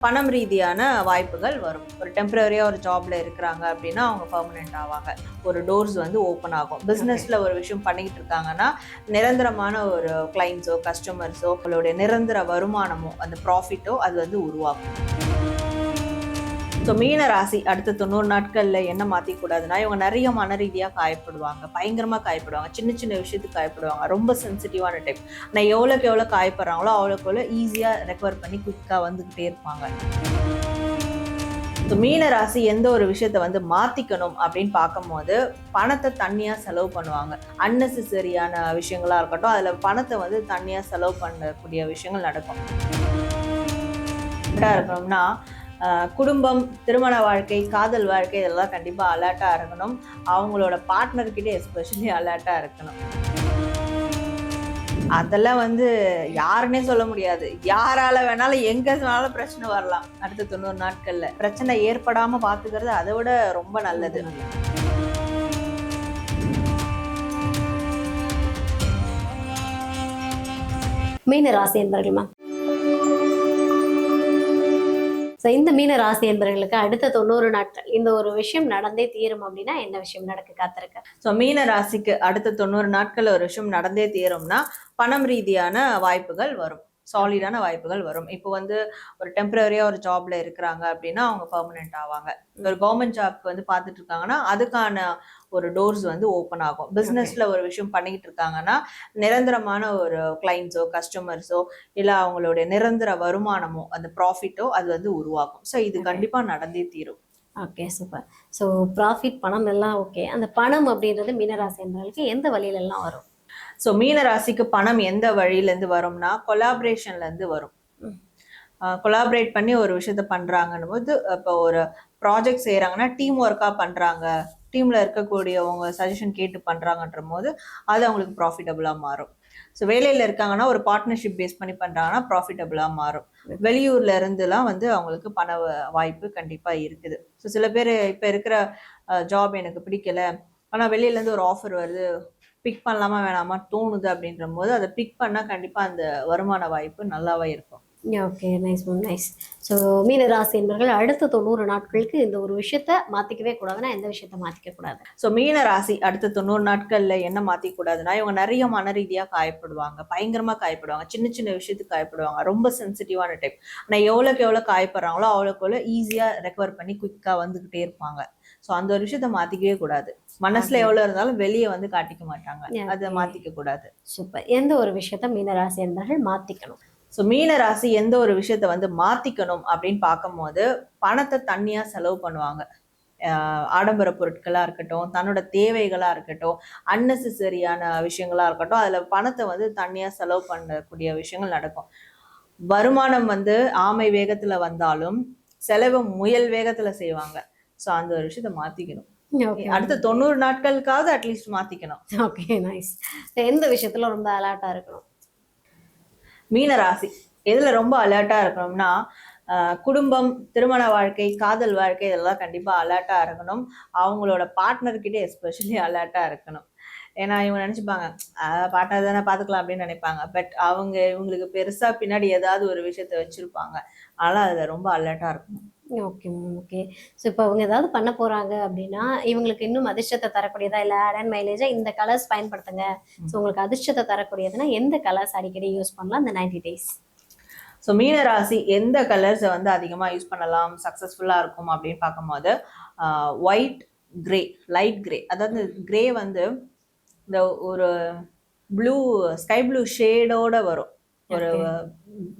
பணம் ரீதியான வாய்ப்புகள் வரும். ஒரு டெம்பரரியா ஒரு ஜாப்ல இருக்கிறாங்க அப்படின்னா அவங்க பெர்மனெண்ட் ஆவாங்க. ஒரு டோர்ஸ் வந்து ஓப்பன் ஆகும். பிசினஸ்ல ஒரு விஷயம் பண்ணிக்கிட்டு இருக்காங்கன்னா நிரந்தரமான ஒரு கிளைண்ட்ஸோ கஸ்டமர்ஸோ அவங்களுடைய நிரந்தர வருமானமோ அந்த ப்ராஃபிட்டோ அது வந்து உருவாகும். ஸோ மீன ராசி அடுத்த 90 நாட்கள்ல என்ன மாற்றிக்கூடாதுன்னா, இவங்க நிறைய மன ரீதியாக காயப்படுவாங்க, பயங்கரமாக காயப்படுவாங்க, சின்ன சின்ன விஷயத்துக்கு காயப்படுவாங்க, ரொம்ப சென்சிட்டிவான டைப். ஆனால் எவ்வளோக்கு எவ்வளோ காயப்படுறாங்களோ அவ்வளோக்கு எவ்வளோ ஈஸியாக ரெக்கவர் பண்ணி குயிக்காக வந்துக்கிட்டே இருப்பாங்க. ஸோ மீன ராசி எந்த ஒரு விஷயத்த வந்து மாற்றிக்கணும் அப்படின்னு பார்க்கும்போது பணத்தை தண்ணியாக செலவு பண்ணுவாங்க. அன்னெசரியான விஷயங்களாக இருக்கட்டும், அதில் பணத்தை வந்து தண்ணியாக செலவு பண்ணக்கூடிய விஷயங்கள் நடக்கும். இருக்கணும்னா குடும்பம், திருமண வாழ்க்கை, காதல் வாழ்க்கை இதெல்லாம் கண்டிப்பாக அலர்ட்டாக இருக்கணும். அவங்களோட பார்ட்னர்கிட்ட எஸ்பெஷலி அலர்ட்டாக இருக்கணும். அதெல்லாம் வந்து யாருன்னே சொல்ல முடியாது. யாரால வேணாலும் எங்க வேணாலும் பிரச்சனை வரலாம். அடுத்த 90 நாட்கள்ல பிரச்சனை ஏற்படாம பாத்துக்கிறது அதை விட ரொம்ப நல்லது. மீன ராசி என்பர்கள்மா, இந்த மீன ராசி என்பவர்களுக்கு அடுத்த 90 நாட்கள் இந்த ஒரு விஷயம் நடந்தே தீரும் அப்படின்னா என்ன விஷயம் நடக்க காத்திருக்கு? ஸோ மீன ராசிக்கு அடுத்த 90 நாட்கள் ஒரு விஷயம் நடந்தே தீரும்னா பணம் ரீதியான வாய்ப்புகள் வரும். சாலிடான வாய்ப்புகள் வரும். இப்போ வந்து ஒரு டெம்பரரியா ஒரு ஜாப்ல இருக்கிறாங்க அப்படின்னா அவங்க பெர்மனெண்ட் ஆவாங்க. ஒரு கவர்மெண்ட் ஜாப்க்கு வந்து பார்த்துட்டு இருக்காங்கன்னா அதுக்கான ஒரு டோர்ஸ் வந்து ஓப்பன் ஆகும். பிசினஸ்ல ஒரு விஷயம் பண்ணிக்கிட்டு இருக்காங்கன்னா நிரந்தரமான ஒரு கிளைண்ட்ஸோ கஸ்டமர்ஸோ இல்லை அவங்களுடைய நிரந்தர வருமானமோ அந்த ப்ராஃபிட்டோ அது வந்து உருவாகும். ஸோ இது கண்டிப்பா நடந்தே தீரும். Okay, super. ஸோ ப்ராஃபிட் பணம் எல்லாம் ஓகே. அந்த பணம் அப்படின்றது மீனராசி என்பவர்களுக்கு எந்த வழியில எல்லாம் வரும்? ஸோ மீன ராசிக்கு பணம் எந்த வழியிலேருந்து வரும்னா கொலாபரேஷன்லேருந்து வரும். கொலாபரேட் பண்ணி ஒரு விஷயத்த பண்ணுறாங்கன்னும் போது இப்போ ஒரு ப்ராஜெக்ட் செய்கிறாங்கன்னா டீம் ஒர்க்காக பண்ணுறாங்க, டீமில் இருக்கக்கூடியவங்க சஜஷன் கேட்டு பண்ணுறாங்கன்ற போது அது அவங்களுக்கு ப்ராஃபிட்டபுளாக மாறும். ஸோ வேலையில் இருக்காங்கன்னா ஒரு பார்ட்னர்ஷிப் பேஸ் பண்ணி பண்ணுறாங்கன்னா ப்ராஃபிட்டபுளாக மாறும். வெளியூர்ல இருந்துலாம் வந்து அவங்களுக்கு பண வாய்ப்பு கண்டிப்பாக இருக்குது. ஸோ சில பேர் இப்போ இருக்கிற ஜாப் எனக்கு பிடிக்கல, ஆனால் வெளியிலேருந்து ஒரு ஆஃபர் வருது, பிக் பண்ணலாமா வேணாமா தோணுது அப்படின்ற போது அதை பிக் பண்ணால் கண்டிப்பாக அந்த வருமான வாய்ப்பு நல்லாவே இருக்கும். Okay, nice ma'am, nice. So மீன ராசி என்பவர்கள் அடுத்த 90 நாட்களுக்கு இந்த ஒரு விஷயத்த மாற்றிக்கவே கூடாதுன்னா எந்த விஷயத்த மாற்றிக்க கூடாது? ஸோ மீன ராசி அடுத்த 90 நாட்களில் என்ன மாற்றிக்கூடாதுன்னா, இவங்க நிறைய மன ரீதியாக காயப்படுவாங்க, பயங்கரமாக காயப்படுவாங்க, சின்ன சின்ன விஷயத்துக்கு காயப்படுவாங்க, ரொம்ப சென்சிட்டிவான டைப். ஆனால் எவ்வளோக்கு எவ்வளோ காயப்படுறாங்களோ அவ்வளோக்கு எவ்வளோ ஈஸியாக ரெக்கவர் பண்ணி குயிக்காக வந்துக்கிட்டே இருப்பாங்க. ஸோ அந்த ஒரு விஷயத்த மாற்றிக்கவே கூடாது. மனசுல எவ்வளவு இருந்தாலும் வெளியே வந்து காட்டிக்க மாட்டாங்க, அதை மாத்திக்க கூடாது. சூப்பர். எந்த ஒரு விஷயத்த மீனராசி என்பவர்கள் மாத்திக்கணும்? ஸோ மீன ராசி எந்த ஒரு விஷயத்த வந்து மாத்திக்கணும் அப்படின்னு பார்க்கும்போது பணத்தை தண்ணியா செலவு பண்ணுவாங்க. ஆடம்பர பொருட்களா இருக்கட்டும், தன்னோட தேவைகளா இருக்கட்டும், அன்னெசரியான விஷயங்களா இருக்கட்டும், அதுல பணத்தை வந்து தண்ணியா செலவு பண்ணக்கூடிய விஷயங்கள் நடக்கும். வருமானம் வந்து ஆமை வேகத்துல வந்தாலும் செலவு முயல் வேகத்துல செய்வாங்க. ஸோ அந்த ஒரு விஷயத்த மாத்திக்கணும். அடுத்த 90 நாட்களுக்காவது அட்லீஸ்ட் மாத்திக்கணும். Okay, nice. எந்த விஷயத்துல ரொம்ப அலர்ட்டா இருக்கணும்? மீன ராசி எதுல ரொம்ப அலர்ட்டா இருக்கணும்னா குடும்பம், திருமண வாழ்க்கை, காதல் வாழ்க்கை இதெல்லாம் கண்டிப்பா அலர்ட்டா இருக்கணும். அவங்களோட பார்ட்னர்கிட்ட எஸ்பெஷலி அலர்ட்டா இருக்கணும். ஏன்னா இவங்க நினைச்சுப்பாங்க பார்ட்னர் தானே பார்த்துக்கலாம் அப்படின்னு நினைப்பாங்க. பட் அவங்க இவங்களுக்கு பெருசா பின்னாடி ஏதாவது ஒரு விஷயத்த வச்சிருப்பாங்க. அதனால அதுல ரொம்ப அலர்ட்டா இருக்கணும். Okay ma'am, okay. ஸோ இப்போ அவங்க ஏதாவது பண்ண போறாங்க அப்படின்னா இவங்களுக்கு இன்னும் அதிர்ஷ்டத்தை தரக்கூடியதா இல்லை ஆட் அண்ட் மைலேஜா இந்த கலர்ஸ் பயன்படுத்துங்க, ஸோ உங்களுக்கு அதிர்ஷ்டத்தை தரக்கூடியதுன்னா எந்த கலர்ஸ் அடிக்கடி யூஸ் பண்ணலாம் இந்த 90 டேஸ்? ஸோ மீன ராசி எந்த கலர்ஸை வந்து அதிகமாக யூஸ் பண்ணலாம் சக்ஸஸ்ஃபுல்லாக இருக்கும் அப்படின்னு பார்க்கும்போது ஒயிட், கிரே, லைட் கிரே. அதாவது கிரே வந்து இந்த ஒரு ப்ளூ, ஸ்கை ப்ளூ ஷேடோட வரும். ஒரு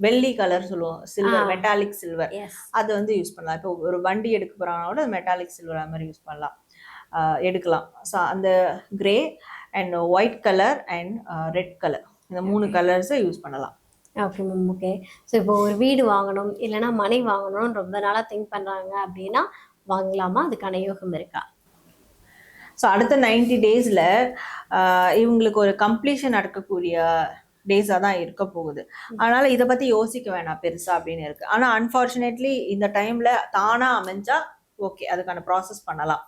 வெள்ளி கலர் சொல்லுவோம், சில்வர், மெட்டாலிக் சில்வர், அது வந்து யூஸ் பண்ணலாம். இப்போ ஒரு வண்டி எடுக்க போறாங்கன்னா மெட்டாலிக் சில்வர் அது மாதிரி யூஸ் பண்ணலாம், எடுக்கலாம். ஸோ அந்த grey and white colour and red colour, இந்த 3 கலர்ஸை யூஸ் பண்ணலாம். Okay ma'am, okay. ஸோ இப்போ ஒரு வீடு வாங்கணும் இல்லைன்னா மனை வாங்கணும்னு ரொம்ப நாளாக திங்க் பண்ணுறாங்க அப்படின்னா வாங்கலாமா? அதுக்கான யோகம் இருக்கா? ஸோ அடுத்த 90 டேஸில் இவங்களுக்கு ஒரு கம்ப்ளீஷன் நடக்கக்கூடிய டேஸாக தான் இருக்க போகுது. அதனால இதை பற்றி யோசிக்க வேணாம் பெருசா அப்படின்னு இருக்கு. ஆனால் அன்ஃபார்ச்சுனேட்லி இந்த டைம்ல தானா அமைஞ்சா ஓகே, அதுக்கான ப்ராசஸ் பண்ணலாம்.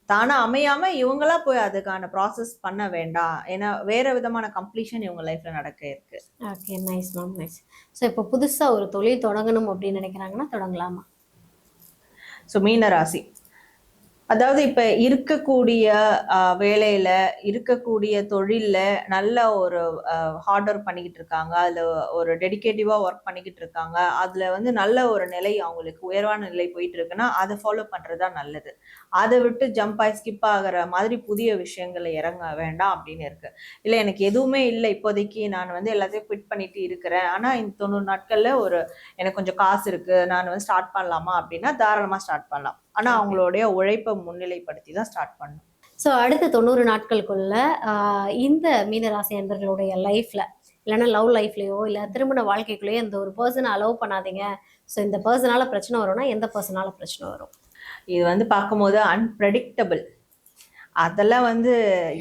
தானா அமையாம இவங்களா போய் அதுக்கான ப்ராசஸ் பண்ண வேண்டாம். ஏன்னா வேற விதமான கம்ப்ளீஷன் இவங்க லைஃப்ல நடக்க இருக்கு. Okay, nice ma'am, nice. So இப்போ புதுசா ஒரு தொழில் தொடங்கணும் அப்படின்னு நினைக்கிறாங்கன்னா தொடங்கலாமா? ஸோ மீன ராசி, அதாவது இப்ப இருக்கக்கூடிய வேலையில இருக்கக்கூடிய தொழில்ல நல்ல ஒரு ஹார்ட் ஒர்க் பண்ணிக்கிட்டு இருக்காங்க, அதுல ஒரு டெடிகேட்டிவா ஒர்க் பண்ணிக்கிட்டு இருக்காங்க, அதுல வந்து நல்ல ஒரு நிலை அவங்களுக்கு உயர்வான நிலை போயிட்டு இருக்குன்னா அதை ஃபாலோ பண்றதுதான் நல்லது. அதை விட்டு ஜம்ப் ஆகி ஸ்கிப் ஆகிற மாதிரி புதிய விஷயங்களை இறங்க வேண்டாம் அப்படின்னு இருக்கு. இல்ல எனக்கு எதுவுமே இல்லை இப்போதைக்கு, நான் வந்து எல்லாத்தையும் குவிட் பண்ணிட்டு இருக்கிறேன், ஆனா இந்த 90 நாட்கள்ல ஒரு எனக்கு கொஞ்சம் காசு இருக்கு, நான் வந்து ஸ்டார்ட் பண்ணலாமா அப்படின்னா தாராளமா ஸ்டார்ட் பண்ணலாம். ஆனா அவங்களுடைய உழைப்பை முன்னிலைப்படுத்தி தான் ஸ்டார்ட் பண்ணணும். ஸோ அடுத்த 90 நாட்களுக்குள்ள இந்த மீனராசி அன்பர்களுடைய லைஃப்ல, இல்லைன்னா லவ் லைஃப்லயோ இல்லை திருமண வாழ்க்கைக்குள்ளேயோ இந்த ஒரு பர்சனை அலோவ் பண்ணாதீங்க, ஸோ இந்த பர்சனால பிரச்சனை வரும்னா எந்த பர்சனால பிரச்சனை வரும்? இது வந்து பார்க்கும்போது அன்பிரடிக்டபிள். அதெல்லாம் வந்து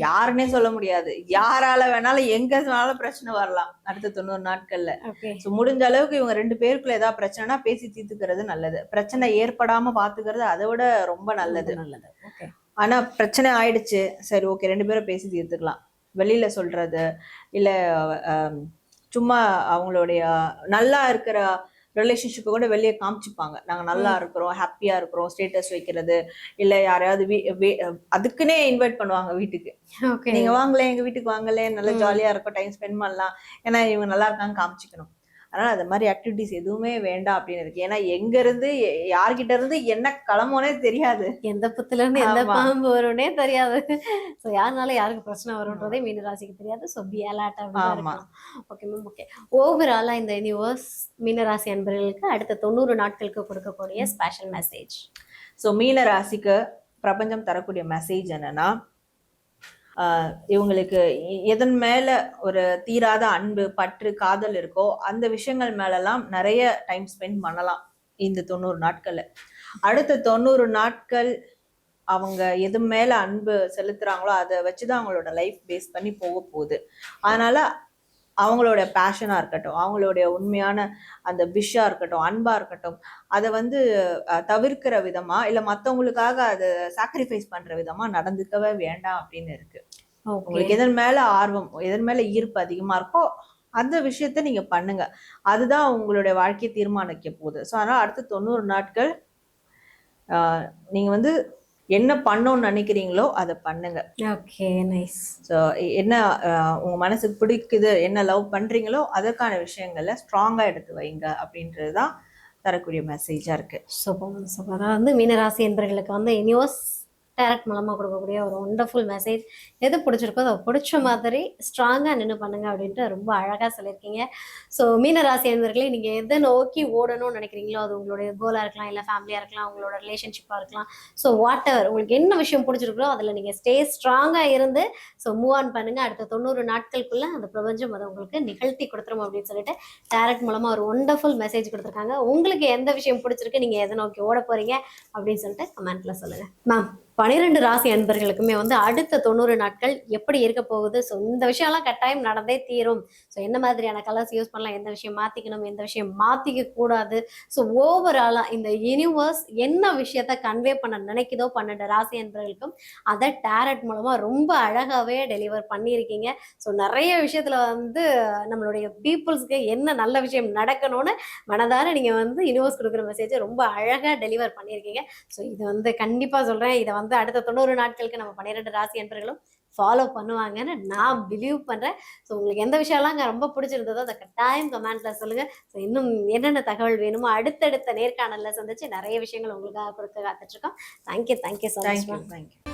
யாருன்னே சொல்ல முடியாது. யாரால வேணாலும் எங்க வேணாலும் பிரச்சனை வரலாம் அடுத்த 90 நாட்கள்ல. ஸோ முடிஞ்ச அளவுக்கு இவங்க 2 பேருக்குள்ள ஏதாவது பிரச்சனைனா பேசி தீர்த்துக்கிறது நல்லது. பிரச்சனை ஏற்படாம பாத்துக்கிறது அதை விட ரொம்ப நல்லது. ஆனா பிரச்சனை ஆயிடுச்சு, சரி ஓகே 2 பேரும் பேசி தீர்த்துக்கலாம். வெளியில சொல்றது இல்ல சும்மா அவங்களுடைய நல்லா இருக்கிற ரிலேஷன்ஷிப்பை கூட வெளியே காமிச்சுப்பாங்க, நாங்க நல்லா இருக்கிறோம், ஹாப்பியா இருக்கிறோம், ஸ்டேட்டஸ் வைக்கிறது, இல்ல யாரையாவது அதுக்குன்னே இன்வைட் பண்ணுவாங்க வீட்டுக்கு, நீங்க வாங்கல எங்க வீட்டுக்கு வாங்கல, நல்லா ஜாலியா இருக்கும், டைம் ஸ்பெண்ட் பண்ணலாம், ஏன்னா இவங்க நல்லா இருக்காங்க காமிச்சுக்கணும். அதனால அது மாதிரி ஆக்டிவிட்டிஸ் எதுவுமே வேண்டாம் அப்படின்னு இருக்கு. ஏன்னா எங்க இருந்து யார்கிட்ட இருந்து என்ன கிளம்புனே தெரியாது, எந்த புத்துல இருந்து எந்த பாம்பு வரும்னே தெரியாது. ஸோ யாருனால யாருக்கு பிரச்சனை வரும்ன்றதே மீனராசிக்கு தெரியாது. ஸோ பி அலர்ட் அப்படின்னு. Okay ma'am, okay. ஓவராலா இந்த யூனிவர்ஸ் மீனராசி அன்பர்களுக்கு அடுத்த 90 நாட்களுக்கு கொடுக்கக்கூடிய ஸ்பெஷல் மெசேஜ். ஸோ மீனராசிக்கு பிரபஞ்சம் தரக்கூடிய மெசேஜ் என்னன்னா, இவங்களுக்கு எதன் மேல ஒரு தீராத அன்பு பற்று காதல் இருக்கோ அந்த விஷயங்கள் மேலெல்லாம் நிறைய டைம் ஸ்பெண்ட் பண்ணலாம் இந்த 90 நாட்கள்ல. அடுத்த 90 நாட்கள் அவங்க எது மேல அன்பு செலுத்துறாங்களோ அதை வச்சுதான் அவங்களோட லைஃப் பேஸ் பண்ணி போக போகுது. அதனால அவங்களோட பேஷனா இருக்கட்டும், அவங்களுடைய உண்மையான அந்த விஷா இருக்கட்டும், அன்பா இருக்கட்டும், அதை வந்து தவிர்க்கிற விதமா இல்ல மத்தவங்களுக்காக அதை சாக்ரிஃபைஸ் பண்ற விதமா நடந்துக்கவே வேண்டாம் அப்படின்னு இருக்கு. உங்களுக்கு எதன் மேல ஆர்வம், எதன் மேல ஈர்ப்பு அதிகமா இருக்கோ அந்த விஷயத்த நீங்க பண்ணுங்க, அதுதான் உங்களுடைய வாழ்க்கையை தீர்மானிக்க போகுது. ஸோ அதனால அடுத்த 90 நாட்கள் நீங்க வந்து என்ன பண்ணணும்னு நினைக்கிறீங்களோ அதை பண்ணுங்க. Okay, nice. ஸோ என்ன உங்க மனசுக்கு பிடிக்குது, என்ன லவ் பண்றீங்களோ அதற்கான விஷயங்கள்ல ஸ்ட்ராங்கா எடுத்து வைங்க அப்படின்றதுதான் தரக்கூடிய மெசேஜா இருக்கு. Super super. அதாவது வந்து மீனராசி என்பர்களுக்கு வந்து யூனிவர்ஸ் டைரக்ட் மூலமாக கொடுக்கக்கூடிய ஒரு ஒண்டர்ஃபுல் மெசேஜ். எது பிடிச்சிருக்கோ அதை பிடிச்ச மாதிரி ஸ்ட்ராங்காக நின்று பண்ணுங்க அப்படின்ட்டு ரொம்ப அழகாக சொல்லியிருக்கீங்க. ஸோ மீனராசி என்பர்களே, நீங்கள் எதை நோக்கி ஓடணும்னு நினைக்கிறீங்களோ அது உங்களுடைய கோலாக இருக்கலாம், இல்லை ஃபேமிலியாக இருக்கலாம், உங்களோட ரிலேஷன்ஷிப்பாக இருக்கலாம். ஸோ வாட் எவர் உங்களுக்கு என்ன விஷயம் பிடிச்சிருக்கோ அதில் நீங்கள் ஸ்டே ஸ்ட்ராங்காக இருந்து ஸோ மூவ் ஆன் பண்ணுங்க. அடுத்த 90 நாட்களுக்குள்ள அந்த பிரபஞ்சம் அதை உங்களுக்கு நிகழ்த்தி கொடுத்துரும் அப்படின்னு சொல்லிட்டு டைரக்ட் மூலமாக ஒரு ஒண்டர்ஃபுல் மெசேஜ் கொடுத்துருக்காங்க. உங்களுக்கு எந்த விஷயம் பிடிச்சிருக்கு, நீங்கள் எதை நோக்கி ஓட போறீங்க அப்படின்னு சொல்லிட்டு கமெண்ட்ல சொல்லுங்க மேம். 12 ராசி அன்பர்களுக்குமே வந்து அடுத்த 90 நாட்கள் எப்படி இருக்க போகுது, ஸோ இந்த விஷயம்லாம் கட்டாயம் நடந்தே தீரும். ஸோ என்ன மாதிரியான கலர்ஸ் யூஸ் பண்ணலாம், எந்த விஷயம் மாற்றிக்கணும், எந்த விஷயம் மாற்றிக்க கூடாது, ஸோ ஓவராலாக இந்த யூனிவர்ஸ் என்ன விஷயத்த கன்வே பண்ண நினைக்குதோ 12 ராசி அன்பர்களுக்கும் அதை டேரட் மூலமாக ரொம்ப அழகாகவே டெலிவர் பண்ணியிருக்கீங்க. ஸோ நிறைய விஷயத்தில் வந்து நம்மளுடைய பீப்புள்ஸ்க்கு என்ன நல்ல விஷயம் நடக்கணும்னு மனதார நீங்கள் வந்து யூனிவர்ஸ் கொடுக்குற மெசேஜை ரொம்ப அழகாக டெலிவர் பண்ணியிருக்கீங்க. ஸோ இது வந்து கண்டிப்பாக சொல்கிறேன், இதை வந்து அடுத்த 90 நாட்களுக்கு நம்ம 12 ராசி அன்பர்களும் ஃபாலோ பண்ணுவாங்கன்னு நான் பிலீவ் பண்றேன். ஸோ உங்களுக்கு எந்த விஷயம்லாம் ரொம்ப பிடிச்சிருந்ததோ அதை கட்டாயம் கமெண்ட்ல சொல்லுங்க. ஸோ இன்னும் என்னென்ன தகவல் வேணுமோ அடுத்தடுத்த நேர்காணல்ல சந்திச்சு நிறைய விஷயங்கள் உங்களுக்காக கொடுக்க காத்துட்டு இருக்கோம். Thank you so much.